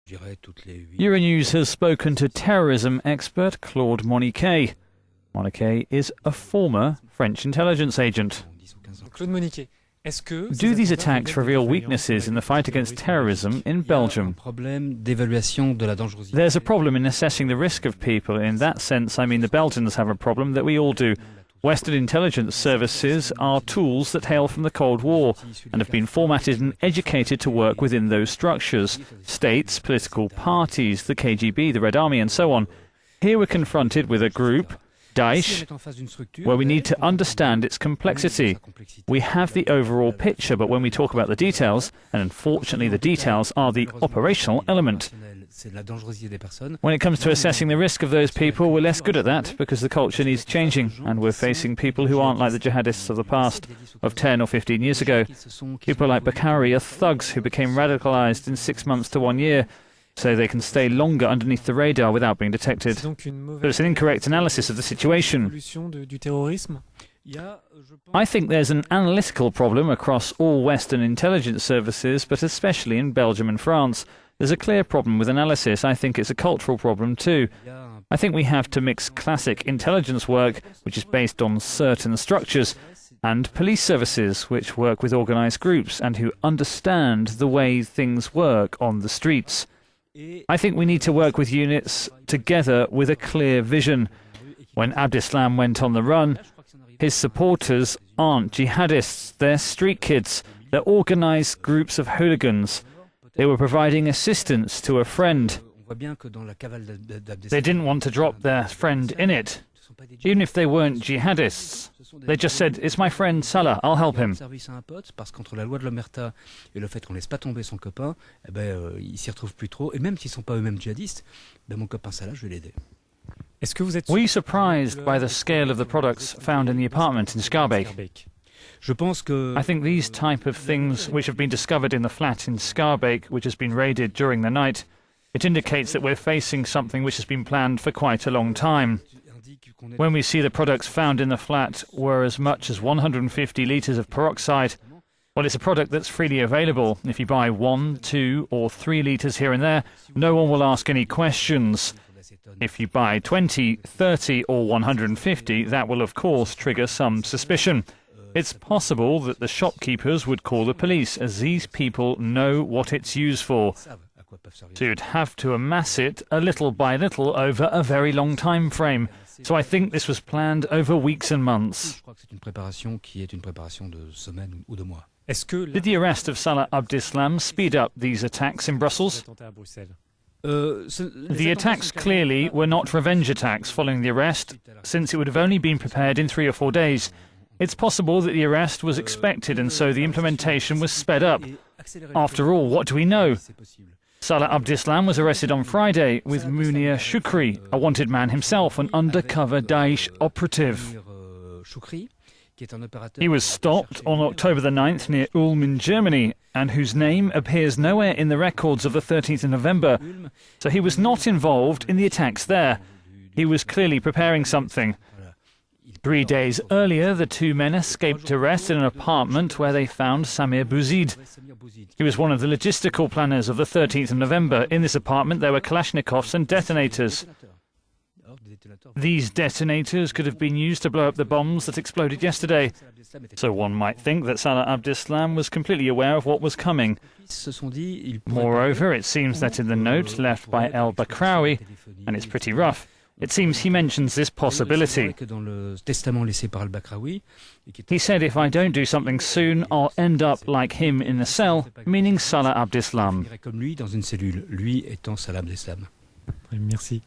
Euronews has spoken to terrorism expert Claude Moniquet. Moniquet is a former French intelligence agent. Do these attacks reveal weaknesses in the fight against terrorism in Belgium? There's a problem in assessing the risk of people. In that sense, I mean the Belgians have a problem that we all do. Western intelligence services are tools that hail from the Cold War and have been formatted and educated to work within those structures. States, political parties, the KGB, the Red Army and so on. Here we're confronted with a group, Daesh, where we need to understand its complexity. We have the overall picture, but when we talk about the details, and unfortunately the details are the operational element. When it comes to assessing the risk of those people, we're less good at that because the culture needs changing and we're facing people who aren't like the jihadists of the past, of 10 or 15 years ago. People like Bakari are thugs who became radicalized in 6 months to 1 year, so they can stay longer underneath the radar without being detected. So it's an incorrect analysis of the situation. I think there's an analytical problem across all Western intelligence services, but especially in Belgium and France. There's a clear problem with analysis. I think it's a cultural problem too. I think we have to mix classic intelligence work, which is based on certain structures, and police services, which work with organized groups and who understand the way things work on the streets. I think we need to work with units together with a clear vision. When Abdeslam went on the run, his supporters aren't jihadists, they're street kids, they're organized groups of hooligans. They were providing assistance to a friend. They didn't want to drop their friend in it, even if they weren't jihadists. They just said, it's my friend Salah, I'll help him. Were you surprised by the scale of the products found in the apartment in Schaerbeek? I think these type of things which have been discovered in the flat in Schaerbeek, which has been raided during the night, it indicates that we're facing something which has been planned for quite a long time. When we see the products found in the flat were as much as 150 litres of peroxide, well, it's a product that's freely available. If you buy 1, 2 or 3 litres here and there, no one will ask any questions. If you buy 20, 30 or 150, that will of course trigger some suspicion. It's possible that the shopkeepers would call the police, as these people know what it's used for. So you'd have to amass it a little by little over a very long time frame. So I think this was planned over weeks and months. Did the arrest of Salah Abdeslam speed up these attacks in Brussels? The attacks clearly were not revenge attacks following the arrest, since it would have only been prepared in 3 or 4 days. It's possible that the arrest was expected and so the implementation was sped up. After all, what do we know? Salah Abdeslam was arrested on Friday with Munir Shukri, a wanted man himself, an undercover Daesh operative. He was stopped on October the 9th near Ulm in Germany, and whose name appears nowhere in the records of the 13th of November. So he was not involved in the attacks there. He was clearly preparing something. 3 days earlier, the 2 men escaped arrest in an apartment where they found Samir Bouzid. He was one of the logistical planners of the 13th of November. In this apartment, there were Kalashnikovs and detonators. These detonators could have been used to blow up the bombs that exploded yesterday. So one might think that Salah Abdeslam was completely aware of what was coming. Moreover, it seems that in the note left by El Bakraoui, and it's pretty rough, it seems he mentions this possibility. He said, if I don't do something soon, I'll end up like him in a cell, meaning Salah Abdeslam. Merci.